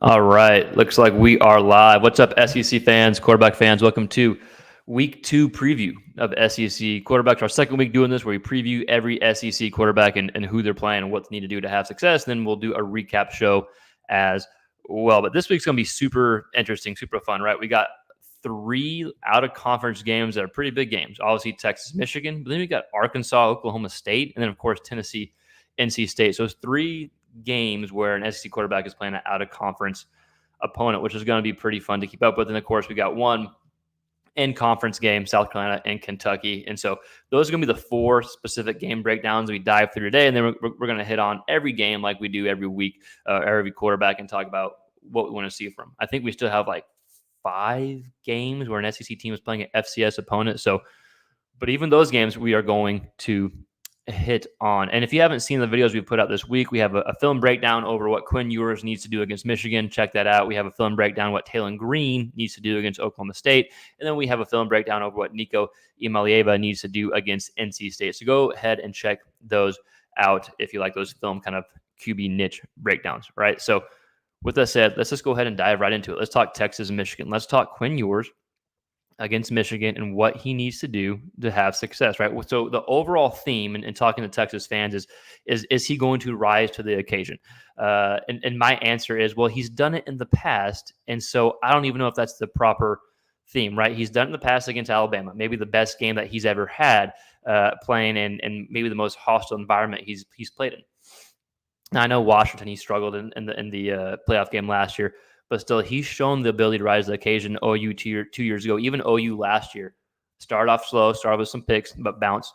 All right. Looks like we are live. What's up, SEC fans, quarterback fans? Welcome to week 2 preview of SEC quarterbacks. Our second week doing this where we preview every SEC quarterback and who they're playing and what they need to do to have success. Then we'll do a recap show as well. But this week's going to be super interesting, super fun, right? We got 3 out-of-conference games that are pretty big games. Obviously, Texas, Michigan. But then we got Arkansas, Oklahoma State, and then, of course, Tennessee, NC State. So it's 3 games where an SEC quarterback is playing an out-of-conference opponent, which is going to be pretty fun to keep up with. And, of course, we got one in-conference game, South Carolina and Kentucky. And so those are going to be the 4 specific game breakdowns we dive through today. And then we're going to hit on every game like we do every week, or every quarterback, and talk about what we want to see from. I think we still have like 5 games where an SEC team is playing an FCS opponent. So, but even those games we are going to hit on. And if you haven't seen the videos we put out this week, we have a film breakdown over what Quinn Ewers needs to do against Michigan. Check that out. We have a film breakdown what Taylen Green needs to do against Oklahoma State. And then we have a film breakdown over what Nico Iamaleava needs to do against NC State. So go ahead and check those out if you like those film kind of QB niche breakdowns, right? So with that said, let's just go ahead and dive right into it. Let's talk Texas and Michigan. Let's talk Quinn Ewers against Michigan and what he needs to do to have success, right? So the overall theme in talking to Texas fans is he going to rise to the occasion? And my answer is, well, he's done it in the past, and so I don't even know if that's the proper theme, right? He's done it in the past against Alabama, maybe the best game that he's ever had playing in maybe the most hostile environment he's played in. Now, I know Washington, he struggled in the playoff game last year, but still, he's shown the ability to rise to the occasion. OU 2 years ago, even OU last year, started off slow, started with some picks, but bounced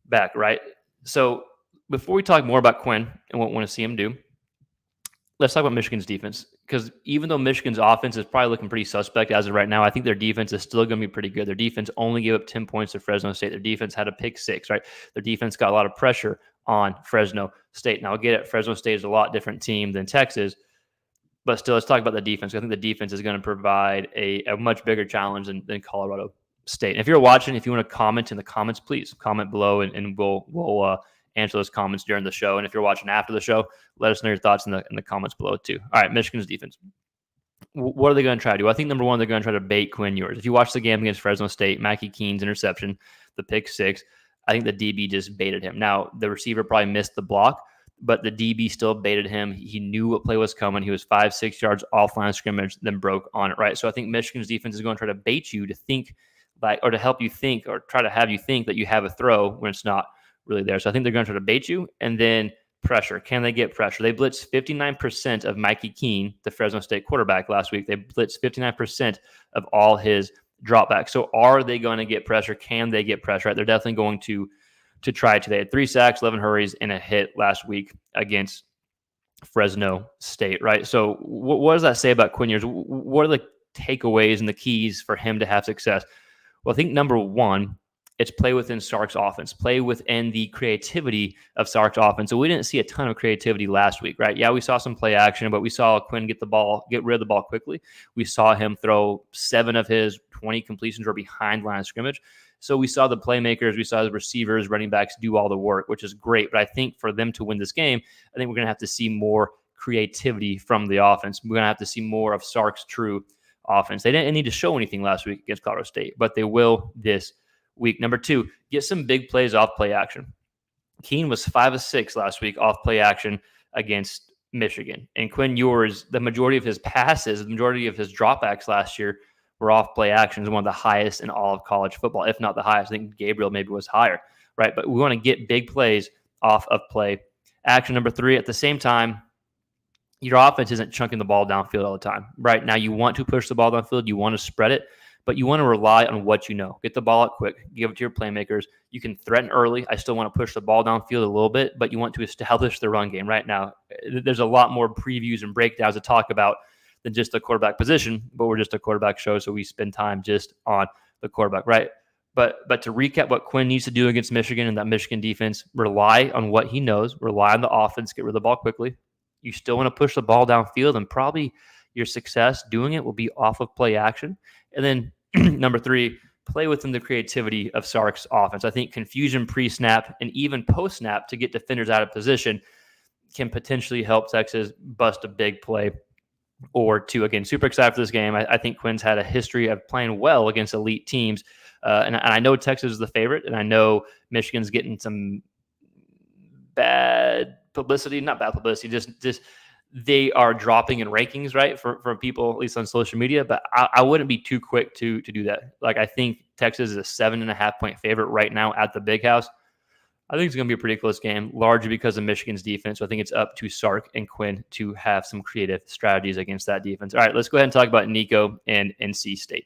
back, right? So before we talk more about Quinn and what we want to see him do, let's talk about Michigan's defense. Because even though Michigan's offense is probably looking pretty suspect as of right now, I think their defense is still going to be pretty good. Their defense only gave up 10 points to Fresno State. Their defense had a pick 6, right? Their defense got a lot of pressure on Fresno State. Now, I get it. Fresno State is a lot different team than Texas. But still, let's talk about the defense. I think the defense is going to provide a much bigger challenge than Colorado State. And if you're watching, if you want to comment in the comments, please comment below, and we'll answer those comments during the show. And if you're watching after the show, let us know your thoughts in the comments below too. All right, Michigan's defense. What are they going to try to do? I think number one, they're going to try to bait Quinn Ewers. If you watch the game against Fresno State, Mackie Keene's interception, the pick 6, I think the DB just baited him. Now, the receiver probably missed the block, but the DB still baited him. He knew what play was coming. He was 5-6 yards off line of scrimmage, then broke on it, right? So I think Michigan's defense is going to try to bait you to think or to help you think, or try to have you think that you have a throw when it's not really there. So I think they're going to try to bait you and then pressure. Can they get pressure? They blitzed 59% of Mackie Keene, the Fresno State quarterback, last week. They blitzed 59% of all his dropbacks. So are they going to get pressure? Can they get pressure? Right? They're definitely going to try it today. They had 3 sacks, 11 hurries, and a hit last week against Fresno State, right? So what does that say about Quinn Ewers? What are the takeaways and the keys for him to have success? Well, I think number one, it's play within Sark's offense, play within the creativity of Sark's offense. So we didn't see a ton of creativity last week, right? Yeah, we saw some play action, but we saw Quinn get rid of the ball quickly. We saw him throw 7 of his 20 completions were behind line of scrimmage. So we saw the playmakers, we saw the receivers, running backs do all the work, which is great. But I think for them to win this game, I think we're going to have to see more creativity from the offense. We're going to have to see more of Sark's true offense. They didn't need to show anything last week against Colorado State, but they will this week. Number 2, get some big plays off play action. Keene was 5 of 6 last week off play action against Michigan. And Quinn Ewers, the majority of his passes, the majority of his dropbacks last year were off play actions, one of the highest in all of college football, if not the highest. I think Gabriel maybe was higher, right? But we want to get big plays off of play action. Number 3, at the same time, your offense isn't chunking the ball downfield all the time, right? Now you want to push the ball downfield, you want to spread it, but you want to rely on what you know. Get the ball out quick, give it to your playmakers. You can threaten early. I still want to push the ball downfield a little bit, but you want to establish the run game right now. There's a lot more previews and breakdowns to talk about than just the quarterback position, but we're just a quarterback show, so we spend time just on the quarterback, right? But to recap what Quinn needs to do against Michigan and that Michigan defense, rely on what he knows, rely on the offense, get rid of the ball quickly. You still want to push the ball downfield, and probably your success doing it will be off of play action. And then number 3, play within the creativity of Sark's offense. I think confusion pre-snap and even post-snap to get defenders out of position can potentially help Texas bust a big play or 2. Again, super excited for this game. I think Quinn's had a history of playing well against elite teams. And I know Texas is the favorite, and I know Michigan's getting some bad publicity, not bad publicity, just they are dropping in rankings, right, for people, at least on social media. But I wouldn't be too quick to do that. Like, I think Texas is a 7.5-point favorite right now at the Big House. I think it's going to be a pretty close game, largely because of Michigan's defense. So I think it's up to Sark and Quinn to have some creative strategies against that defense. All right, let's go ahead and talk about Nico and NC State.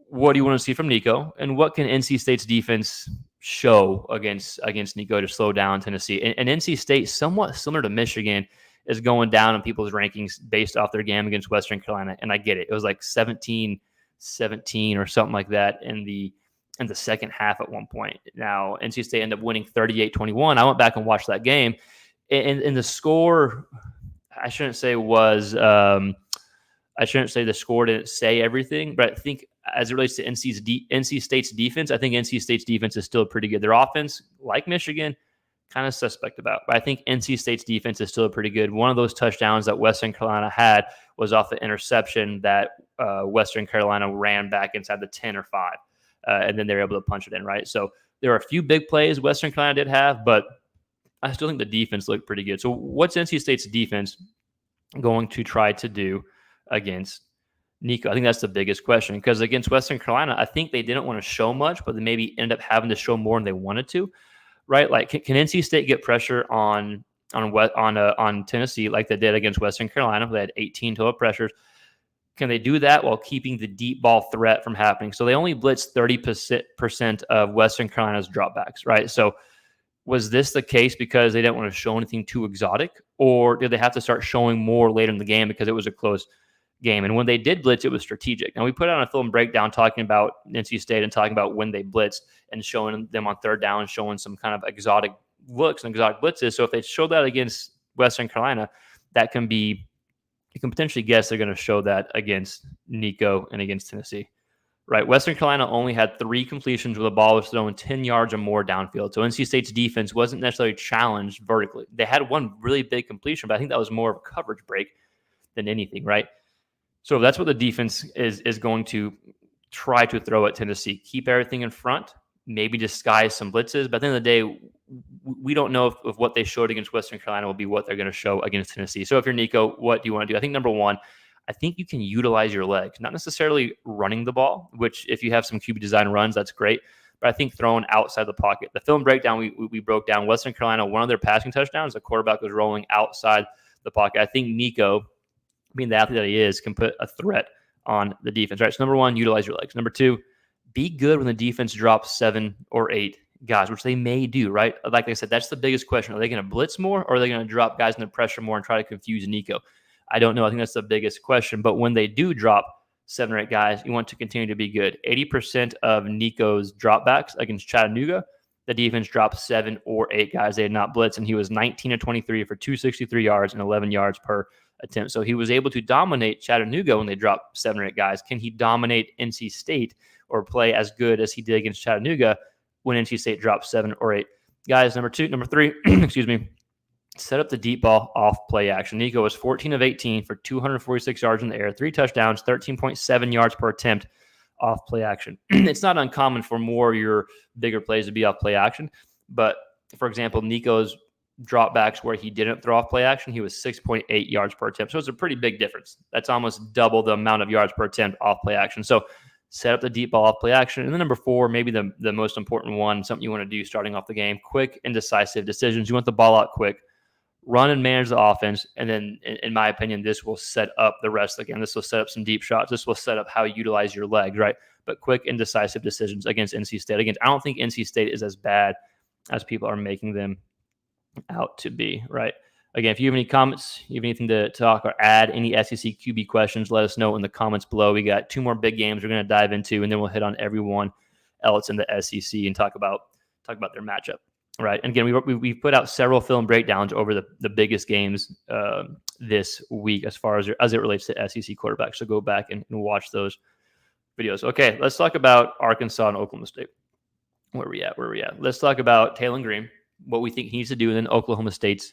What do you want to see from Nico, and what can NC State's defense show against Nico to slow down Tennessee? And NC State, somewhat similar to Michigan, is going down in people's rankings based off their game against Western Carolina. And I get it. It was like 17-17 or something like that in the second half at one point. Now, NC State ended up winning 38-21. I went back and watched that game. And the score, I shouldn't say the score didn't say everything, but I think as it relates to NC State's defense, I think NC State's defense is still pretty good. Their offense, like Michigan, kind of suspect about. But I think NC State's defense is still pretty good. One of those touchdowns that Western Carolina had was off the interception that Western Carolina ran back inside the 10 or 5. And then they were able to punch it in, right? So there are a few big plays Western Carolina did have, but I still think the defense looked pretty good. So what's NC State's defense going to try to do against Nico? I think that's the biggest question, because against Western Carolina, I think they didn't want to show much, but they maybe ended up having to show more than they wanted to, right? Like, can NC State get pressure on Tennessee like they did against Western Carolina? They had 18 total pressures. Can they do that while keeping the deep ball threat from happening? So they only blitzed 30% of Western Carolina's dropbacks, right? So was this the case because they didn't want to show anything too exotic, or did they have to start showing more later in the game because it was a close game? And when they did blitz, it was strategic. Now, we put out a film breakdown talking about NC State and talking about when they blitzed and showing them on third down, showing some kind of exotic looks and exotic blitzes. So if they show that against Western Carolina, that can be, you can potentially guess they're going to show that against Nico and against Tennessee, right? Western Carolina only had 3 completions where the ball was thrown 10 yards or more downfield. So NC State's defense wasn't necessarily challenged vertically. They had one really big completion, but I think that was more of a coverage break than anything, right? So that's what the defense is going to try to throw at Tennessee. Keep everything in front, maybe disguise some blitzes. But at the end of the day, we don't know if what they showed against Western Carolina will be what they're going to show against Tennessee. So if you're Nico, what do you want to do? I think number one, I think you can utilize your legs, not necessarily running the ball, which if you have some QB design runs, that's great. But I think throwing outside the pocket. The film breakdown, we broke down Western Carolina, one of their passing touchdowns, the quarterback was rolling outside the pocket. I think Nico, being the athlete that he is, can put a threat on the defense, right? So number one, utilize your legs. Number two, be good when the defense drops 7 or 8 guys, which they may do, right? Like I said, that's the biggest question. Are they going to blitz more, or are they going to drop guys in the pressure more and try to confuse Nico? I don't know. I think that's the biggest question. But when they do drop 7 or 8 guys, you want to continue to be good. 80% of Nico's dropbacks against Chattanooga, the defense dropped 7 or 8 guys. They had not blitzed, and he was 19 of 23 for 263 yards and 11 yards per attempt. So he was able to dominate Chattanooga when they dropped 7 or 8 guys. Can he dominate NC State or play as good as he did against Chattanooga when NC State dropped 7 or 8 guys? Number 3, excuse me, set up the deep ball off play action. Nico was 14 of 18 for 246 yards in the air, 3 touchdowns, 13.7 yards per attempt off play action. It's not uncommon for more of your bigger plays to be off play action. But for example, Nico's dropbacks where he didn't throw off play action, he was 6.8 yards per attempt. So it's a pretty big difference. That's almost double the amount of yards per attempt off play action. So set up the deep ball off play action. And then number 4, maybe the most important one, something you want to do starting off the game, quick and decisive decisions. You want the ball out quick, run and manage the offense. And then, in my opinion, this will set up the rest of the game. This will set up some deep shots. This will set up how you utilize your legs, right? But quick and decisive decisions against NC State. Again, I don't think NC State is as bad as people are making them out to be, right? Again, if you have any comments, you have anything to talk or add, any SEC QB questions, let us know in the comments below. We got 2 more big games we're going to dive into, and then we'll hit on everyone else in the SEC and talk about their matchup, right? And again, we put out several film breakdowns over the biggest games this week as far as it relates to SEC quarterbacks. So go back and watch those videos. Okay, let's talk about Arkansas and Oklahoma State. Where are we at? Let's talk about Taylen Green, what we think he needs to do, and then Oklahoma State's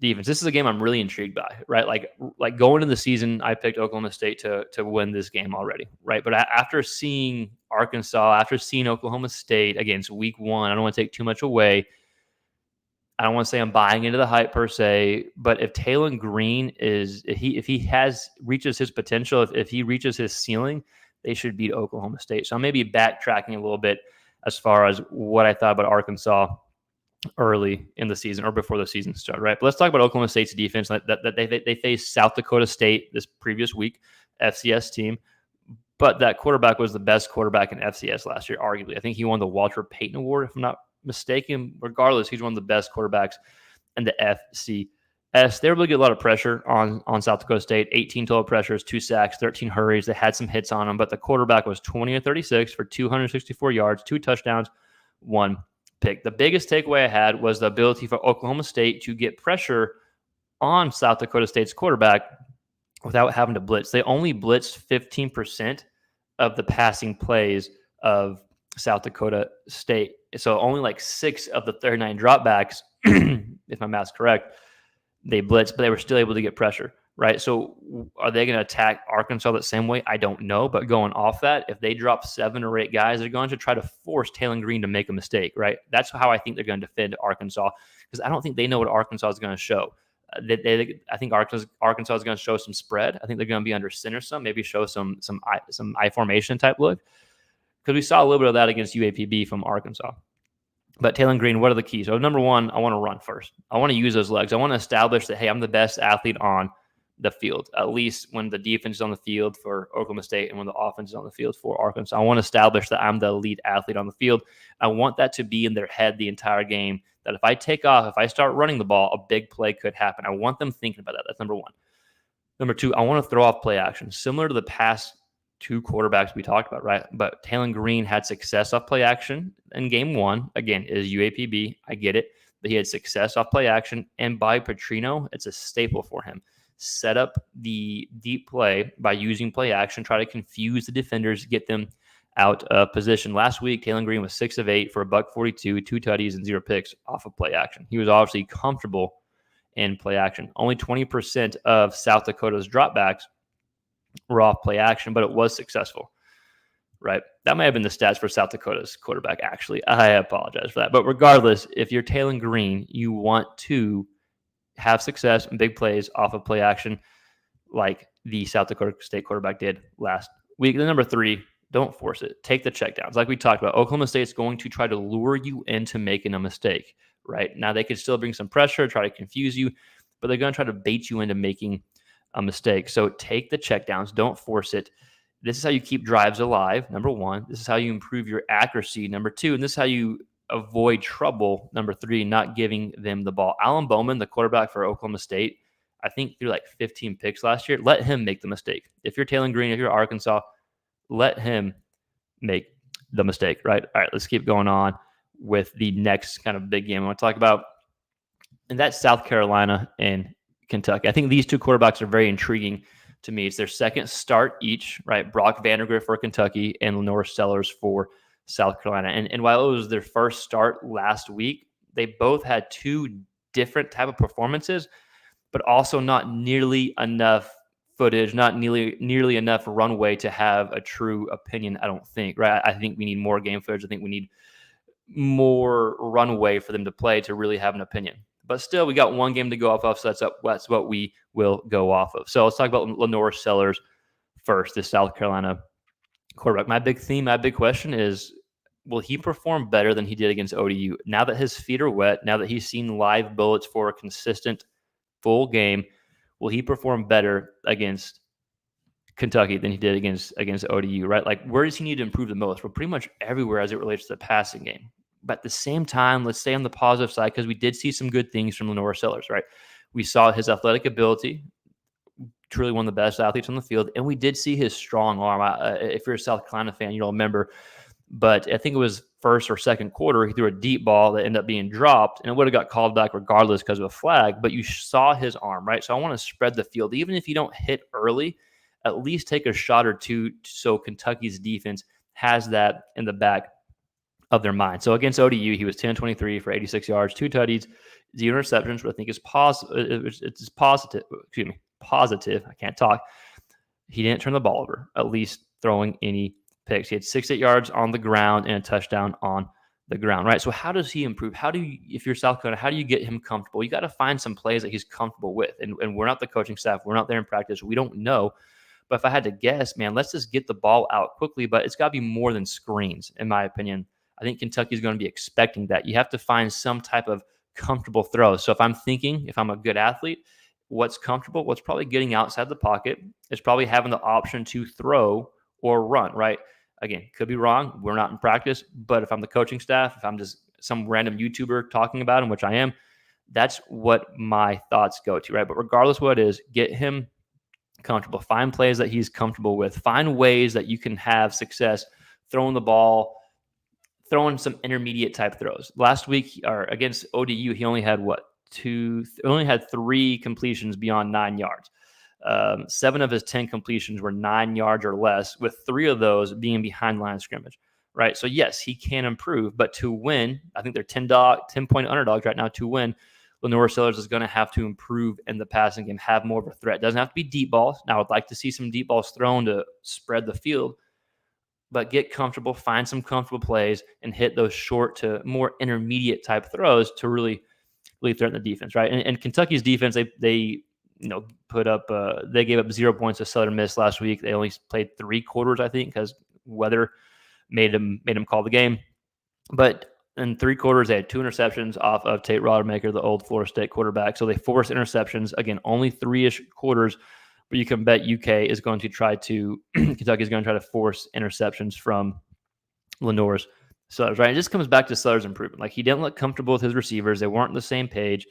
defense. This is a game I'm really intrigued by, right? Like going into the season, I picked Oklahoma State to win this game already, right? But after seeing Arkansas, after seeing Oklahoma State against week 1, I don't want to take too much away. I don't want to say I'm buying into the hype per se, but if Taylen Green if he reaches his potential, if he reaches his ceiling, they should beat Oklahoma State. So I may be backtracking a little bit as far as what I thought about Arkansas early in the season or before the season started, right? But let's talk about Oklahoma State's defense. That they faced South Dakota State this previous week, FCS team, but that quarterback was the best quarterback in FCS last year, arguably. I think he won the Walter Payton Award, if I'm not mistaken. Regardless, he's one of the best quarterbacks in the FCS. They were able to get a lot of pressure on South Dakota State. 18 total pressures, 2 sacks, 13 hurries. They had some hits on him, but the quarterback was 20 of 36 for 264 yards, 2 touchdowns, 1 pick. The biggest takeaway I had was the ability for Oklahoma State to get pressure on South Dakota State's quarterback without having to blitz. They only blitzed 15% of the passing plays of South Dakota State. So only like 6 of the 39 dropbacks, if my math's correct, they blitzed, but they were still able to get pressure, right? So are they going to attack Arkansas the same way? I don't know. But going off that, if they drop 7 or 8 guys, they're going to try to force Taylen Green to make a mistake, right? That's how I think they're going to defend Arkansas, because I don't think they know what Arkansas is going to show. I think Arkansas is going to show some spread. I think they're going to be under center some, maybe show some I formation type look, because we saw a little bit of that against UAPB from Arkansas. But Taylen Green, what are the keys? So number one, I want to run first. I want to use those legs. I want to establish that, hey, I'm the best athlete on the field, at least when the defense is on the field for Oklahoma State and when the offense is on the field for Arkansas. I want to establish that I'm the elite athlete on the field. I want that to be in their head the entire game, that if I take off, if I start running the ball, a big play could happen. I want them thinking about that. That's number one. Number two, I want to throw off play action, similar to the past 2 quarterbacks we talked about, right? But Taylen Green had success off play action in game 1. Again, it is UAPB. I get it. But he had success off play action. And by Petrino, it's a staple for him. Set up the deep play by using play action, try to confuse the defenders, get them out of position. Last week, Taylen Green was 6 of 8 for $142, 2 tutties, and 0 picks off of play action. He was obviously comfortable in play action. Only 20% of South Dakota's dropbacks were off play action, but it was successful, right? That may have been the stats for South Dakota's quarterback, actually. I apologize for that. But regardless, if you're Taylen Green, you want to have success in big plays off of play action like the South Dakota State quarterback did last week. The number 3, don't force it. Take the checkdowns. Like we talked about, Oklahoma State's going to try to lure you into making a mistake, right? Now, they could still bring some pressure, try to confuse you, but they're going to try to bait you into making a mistake. So take the checkdowns. Don't force it. This is how you keep drives alive, number 1. This is how you improve your accuracy, number 2. And this is how you avoid trouble, number 3, not giving them the ball. Alan Bowman, the quarterback for Oklahoma State, I think threw like 15 picks last year. Let him make the mistake. If you're Taylen Green, if you're Arkansas, let him make the mistake, right? All right, let's keep going on with the next kind of big game I want to talk about. And that's South Carolina and Kentucky. I think these 2 quarterbacks are very intriguing to me. It's their second start each, right? Brock Vandagriff for Kentucky and Lenore Sellers for South Carolina. And while it was their first start last week, they both had 2 different type of performances, but also not nearly enough footage, not nearly enough runway to have a true opinion, I don't think, right? I think we need more game footage. I think we need more runway for them to play to really have an opinion. But still, we got 1 game to go off of, so that's what we will go off of. So let's talk about Lenore Sellers first, the South Carolina quarterback. My big question is, will he perform better than he did against ODU? Now that his feet are wet, now that he's seen live bullets for a consistent full game, will he perform better against Kentucky than he did against ODU, right? Like, where does he need to improve the most? Well, pretty much everywhere as it relates to the passing game. But at the same time, let's stay on the positive side, because we did see some good things from Lenore Sellers, right? We saw his athletic ability, truly one of the best athletes on the field, and we did see his strong arm. If you're a South Carolina fan, you'll remember, but I think it was first or second quarter, he threw a deep ball that ended up being dropped, and it would have got called back regardless because of a flag, but you saw his arm, right? So I want to spread the field. Even if you don't hit early, at least take a shot or 2 so Kentucky's defense has that in the back of their mind. So against ODU, he was 10-23 for 86 yards, 2 tutties, 0 interceptions, but I think it's positive. Excuse me, positive. I can't talk. He didn't turn the ball over, at least throwing any picks. He had 68 yards on the ground and a touchdown on the ground, right? So how does he improve? How do you, if you're South Carolina, how do you get him comfortable? You got to find some plays that he's comfortable with. And we're not the coaching staff. We're not there in practice. We don't know. But if I had to guess, man, let's just get the ball out quickly. But it's got to be more than screens, in my opinion. I think Kentucky's going to be expecting that. You have to find some type of comfortable throw. So if I'm thinking, if I'm a good athlete, what's comfortable? What's probably getting outside the pocket. It's probably having the option to throw or run, right? Again, could be wrong. We're not in practice. But if I'm the coaching staff, if I'm just some random YouTuber talking about him, which I am, that's what my thoughts go to, right? But regardless what it is, get him comfortable. Find plays that he's comfortable with. Find ways that you can have success throwing the ball, throwing some intermediate type throws. Last week, or against ODU, he only had only had 3 completions beyond 9 yards. 7 of his 10 completions were 9 yards or less, with 3 of those being behind the line of scrimmage, right? So yes, he can improve, but to win, I think they're 10-point underdogs right now to win. Lenore Sellers is going to have to improve in the passing game, have more of a threat. It doesn't have to be deep balls. Now, I'd like to see some deep balls thrown to spread the field, but get comfortable, find some comfortable plays, and hit those short to more intermediate type throws to really threaten the defense, right? And Kentucky's defense, they put up, they gave up 0 points to Southern Miss last week. They only played 3 quarters, I think, because weather made them call the game. But in 3 quarters, they had 2 interceptions off of Tate Rodemaker, the old Florida State quarterback. So they forced interceptions. Again, only 3-ish quarters, but you can bet Kentucky is going to try to force interceptions from Lenore's Sellers, right? It just comes back to Sellers' improvement. Like, he didn't look comfortable with his receivers. They weren't on the same page,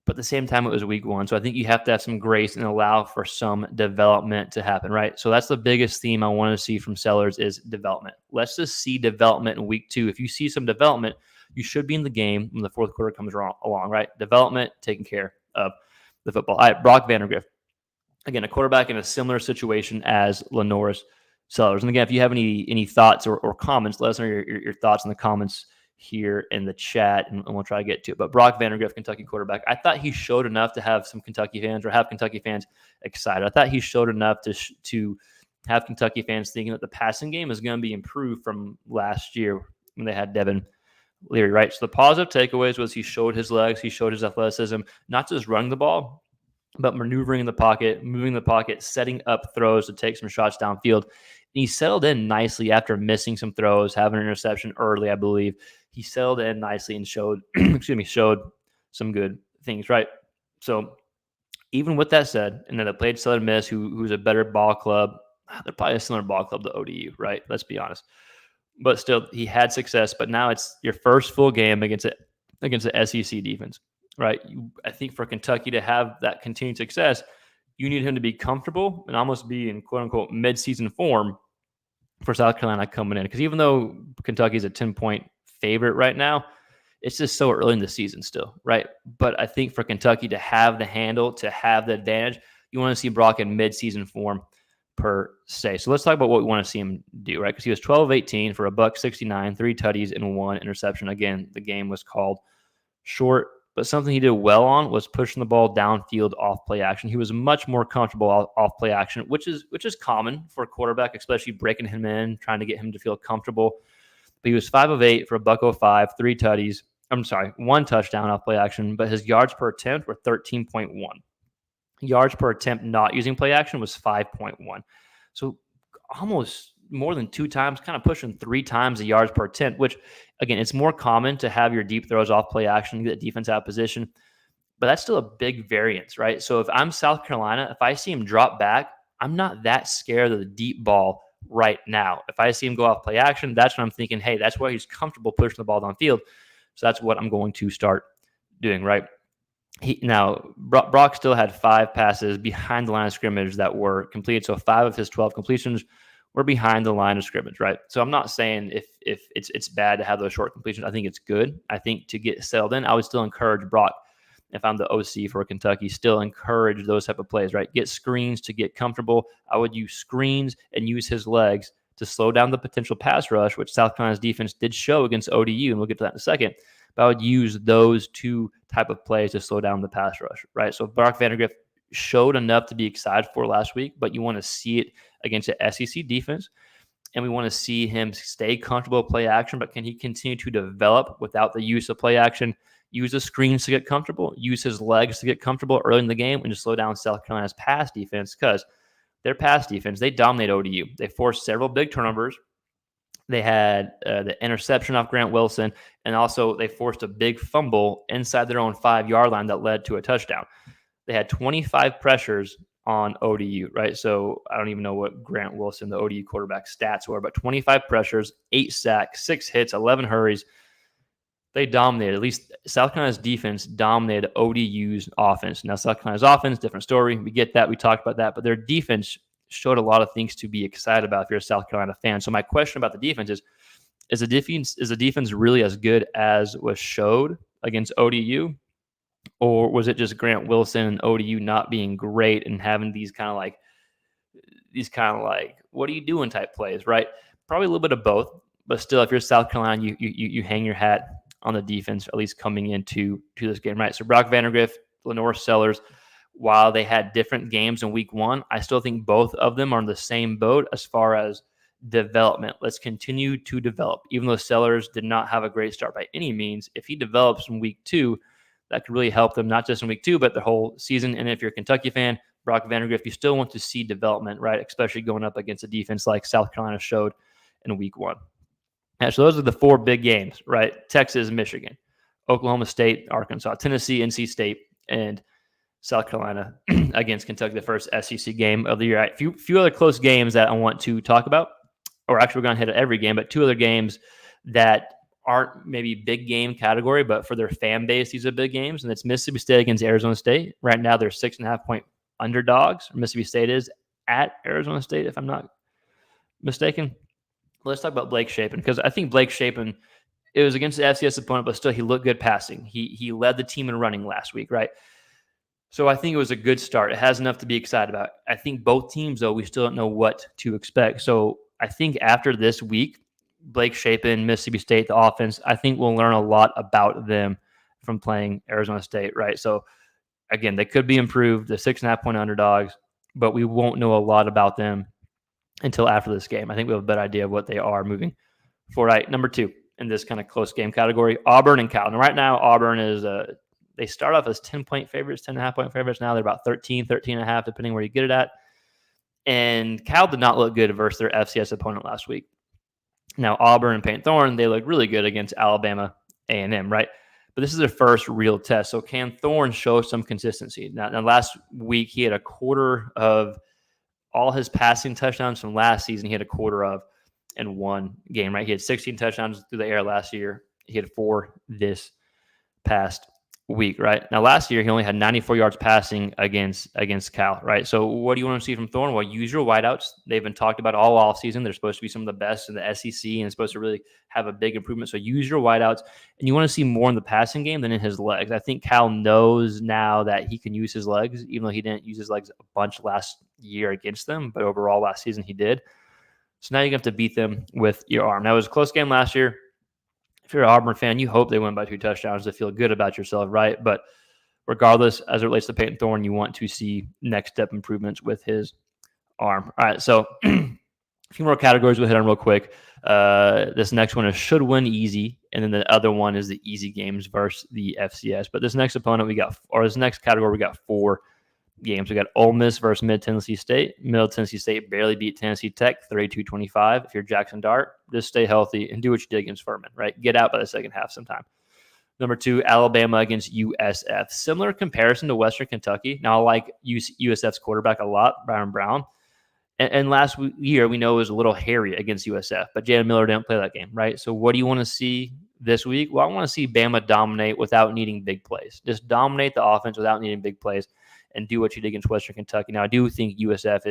but at the same time, it was week 1. So I think you have to have some grace and allow for some development to happen, right? So that's the biggest theme I want to see from Sellers is development. Let's just see development in week 2. If you see some development, you should be in the game when the fourth quarter comes along, right? Development, taking care of the football. All right, Brock Vandergrift. Again, a quarterback in a similar situation as Lenore's Sellers. And again, if you have any thoughts or comments, let us know your thoughts in the comments here in the chat, and we'll try to get to it. But Brock Vandergrift, Kentucky quarterback, I thought he showed enough to have some Kentucky fans, or have Kentucky fans excited. I thought he showed enough to have Kentucky fans thinking that the passing game is going to be improved from last year when they had Devin Leary, right? So the positive takeaways was he showed his legs, he showed his athleticism, not just running the ball, but maneuvering in the pocket, moving the pocket, setting up throws to take some shots downfield. And he settled in nicely after missing some throws, having an interception early, I believe. He settled in nicely and showed some good things, right? So even with that said, and then they played Southern Miss, who's a better ball club. They're probably a similar ball club to ODU, right? Let's be honest. But still, he had success. But now it's your first full game against the SEC defense, right? I think for Kentucky to have that continued success, you need him to be comfortable and almost be in quote-unquote mid-season form for South Carolina coming in. Because even though Kentucky's a 10-point favorite right now, it's just so early in the season still, right? But I think for Kentucky to have the handle, to have the advantage, you want to see Brock in mid-season form per se. So let's talk about what we want to see him do, right? Because he was 12 of 18 for $169, 3 tutties, and 1 interception. Again, the game was called short, but something he did well on was pushing the ball downfield off play action. He was much more comfortable off play action, which is common for a quarterback, especially breaking him in, trying to get him to feel comfortable. But he was 5 of 8 for $105, 3 tutties. 1 touchdown off play action, but his yards per attempt were 13.1. Yards per attempt not using play action was 5.1. So almost more than 2 times, kind of pushing 3 times the yards per attempt, which, again, it's more common to have your deep throws off play action, get the defense out of position. But that's still a big variance, right? So if I'm South Carolina, if I see him drop back, I'm not that scared of the deep ball right now. If I see him go off play action, that's when I'm thinking, hey, that's where he's comfortable pushing the ball downfield. So that's what I'm going to start doing, right? Brock still had 5 passes behind the line of scrimmage that were completed. So 5 of his 12 completions were behind the line of scrimmage, right? So I'm not saying if it's bad to have those short completions. I think it's good. I think to get settled in, I would still encourage Brock, if I'm the OC for Kentucky, still encourage those type of plays, right? Get screens to get comfortable. I would use screens and use his legs to slow down the potential pass rush, which South Carolina's defense did show against ODU, and we'll get to that in a second. But I would use those two type of plays to slow down the pass rush, right? So Brock Vandagriff showed enough to be excited for last week, but you want to see it against the SEC defense, and we want to see him stay comfortable with play action, but can he continue to develop without the use of play action, use the screens to get comfortable, use his legs to get comfortable early in the game, and just slow down South Carolina's pass defense? Because their pass defense, they dominate ODU. They forced several big turnovers. They had the interception off Grant Wilson, and also they forced a big fumble inside their own 5-yard line that led to a touchdown. They had 25 pressures on ODU, right? So I don't even know what Grant Wilson, the ODU quarterback, stats were, but 25 pressures, 8 sacks, 6 hits, 11 hurries. They dominated. At least South Carolina's defense dominated ODU's offense. Now, South Carolina's offense, different story. We get that. We talked about that. But their defense showed a lot of things to be excited about if you're a South Carolina fan. So my question about the defense is the defense really as good as was showed against ODU? Or was it just Grant Wilson and ODU not being great and having these kind of like, what are you doing type plays, right? Probably a little bit of both. But still, if you're South Carolina, you hang your hat on the defense, at least coming into this game, right? So Brock Vandagriff, Lenore Sellers, while they had different games in week 1, I still think both of them are in the same boat as far as development. Let's continue to develop. Even though Sellers did not have a great start by any means, if he develops in week 2, that could really help them, not just in week 2, but the whole season. And if you're a Kentucky fan, Brock Vandagriff, you still want to see development, right? Especially going up against a defense like South Carolina showed in week 1. And so those are the 4 big games, right? Texas, Michigan, Oklahoma State, Arkansas, Tennessee, NC State, and South Carolina against Kentucky, the first SEC game of the year. Right, few other close games that I want to talk about, or actually we're going to hit every game, but 2 other games that aren't maybe big game category, but for their fan base, these are big games, and it's Mississippi State against Arizona State. Right now, they're 6.5-point underdogs. Mississippi State is at Arizona State, if I'm not mistaken. Let's talk about Blake Shapen, because I think Blake Shapen, it was against the FCS opponent, but still he looked good passing. He led the team in running last week, right? So I think it was a good start. It has enough to be excited about. I think both teams, though, we still don't know what to expect. So I think after this week, Blake Shapen, Mississippi State, the offense, I think we'll learn a lot about them from playing Arizona State, right? So again, they could be improved, the 6.5-point underdogs, but we won't know a lot about them until after this game. I think we have a better idea of what they are moving forward. Right, number 2 in this kind of close game category, Auburn and Cal. And right now, Auburn is they start off as 10-point favorites, 10.5-point favorites. Now they're about 13, 13.5, depending where you get it at. And Cal did not look good versus their FCS opponent last week. Now, Auburn and Payton Thorne, they look really good against Alabama A&M, right? But this is their first real test. So can Thorne show some consistency? Now last week, he had a quarter of all his passing touchdowns from last season. He had a quarter of in one game, right? He had 16 touchdowns through the air last year. He had 4 this past week, right? Now, last year, he only had 94 yards passing against Cal, right? So what do you want to see from Thorne? Well, use your wideouts. They've been talked about all offseason. They're supposed to be some of the best in the SEC and supposed to really have a big improvement. So use your wideouts. And you want to see more in the passing game than in his legs. I think Cal knows now that he can use his legs, even though he didn't use his legs a bunch last year against them. But overall, last season, he did. So now you have to beat them with your arm. Now, it was a close game last year. If you're an Auburn fan, you hope they win by 2 touchdowns to feel good about yourself, right? But regardless, as it relates to Payton Thorne, you want to see next step improvements with his arm. All right, so a few more categories we'll hit on real quick. This next one is should win easy, and then the other one is the easy games versus the FCS. But this next opponent this next category, we got 4 games. We got Ole Miss versus Middle Tennessee State. Middle Tennessee State barely beat Tennessee Tech 32-25. If you're Jackson Dart, just stay healthy and do what you did against Furman, right? Get out by the second half sometime. Number 2, Alabama against USF. Similar comparison to Western Kentucky. Now, I like USF's quarterback a lot, Byron Brown. And last year, we know it was a little hairy against USF, but Jalen Miller didn't play that game, right? So what do you want to see this week? Well, I want to see Bama dominate without needing big plays. Just dominate the offense without needing big plays and do what you did against Western Kentucky. Now, I do think USF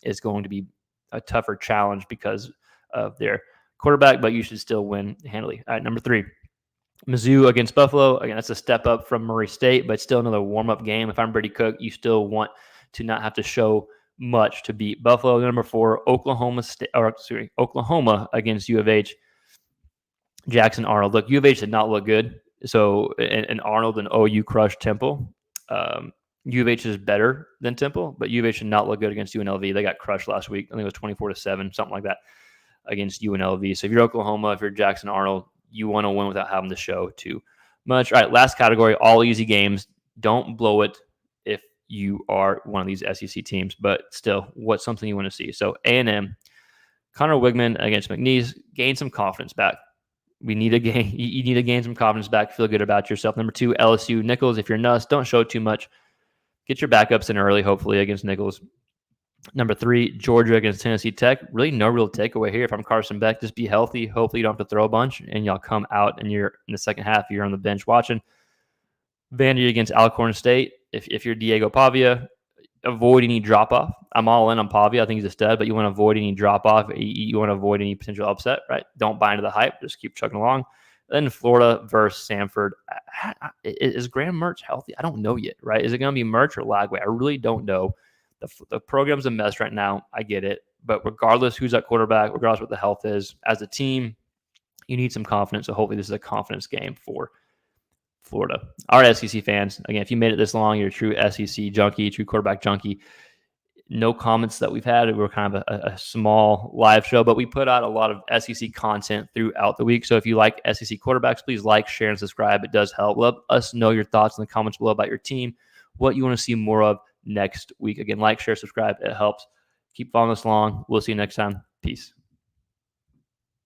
is going to be a tougher challenge because of their quarterback, but you should still win handily. All right, number 3, Mizzou against Buffalo. Again, that's a step up from Murray State, but still another warm-up game. If I'm Brady Cook, you still want to not have to show much to beat Buffalo. Number 4, Oklahoma against U of H. Jackson Arnold. Look, U of H did not look good. So, and Arnold and OU crushed Temple. U of H is better than Temple, but U of H did not look good against UNLV. They got crushed last week. I think it was 24-7, something like that, against UNLV. So if you're Oklahoma, if you're Jackson Arnold, you want to win without having to show too much. All right, last category, all easy games. Don't blow it if you are one of these SEC teams, but still, what's something you want to see? So A&M, Connor Wigman against McNeese, gain some confidence back. We need a gain. You need to gain some confidence back, feel good about yourself. Number 2, LSU, Nichols. If you're nuts, don't show too much. Get your backups in early, hopefully, against Nichols. Number 3, Georgia against Tennessee Tech. Really no real takeaway here. If I'm Carson Beck, just be healthy. Hopefully you don't have to throw a bunch, and y'all come out and you're in the second half, you're on the bench watching. Vandy against Alcorn State. If you're Diego Pavia, avoid any drop-off. I'm all in on Pavia. I think he's a stud, but you want to avoid any drop-off. You want to avoid any potential upset, right? Don't buy into the hype. Just keep chugging along. Then Florida versus Samford. Is Graham Mertz healthy? I don't know yet, right? Is it going to be Mertz or Lagway? I really don't know. The program's a mess right now. I get it. But regardless who's at quarterback, regardless what the health is, as a team, you need some confidence. So hopefully this is a confidence game for Florida. All right, SEC fans. Again, if you made it this long, you're a true SEC junkie, true quarterback junkie. No comments that we've had. We're kind of a small live show, but we put out a lot of SEC content throughout the week. So if you like SEC quarterbacks, please like, share, and subscribe. It does help. Let us know your thoughts in the comments below about your team, what you want to see more of next week. Again, like, share, subscribe. It helps. Keep following us along. We'll see you next time. Peace.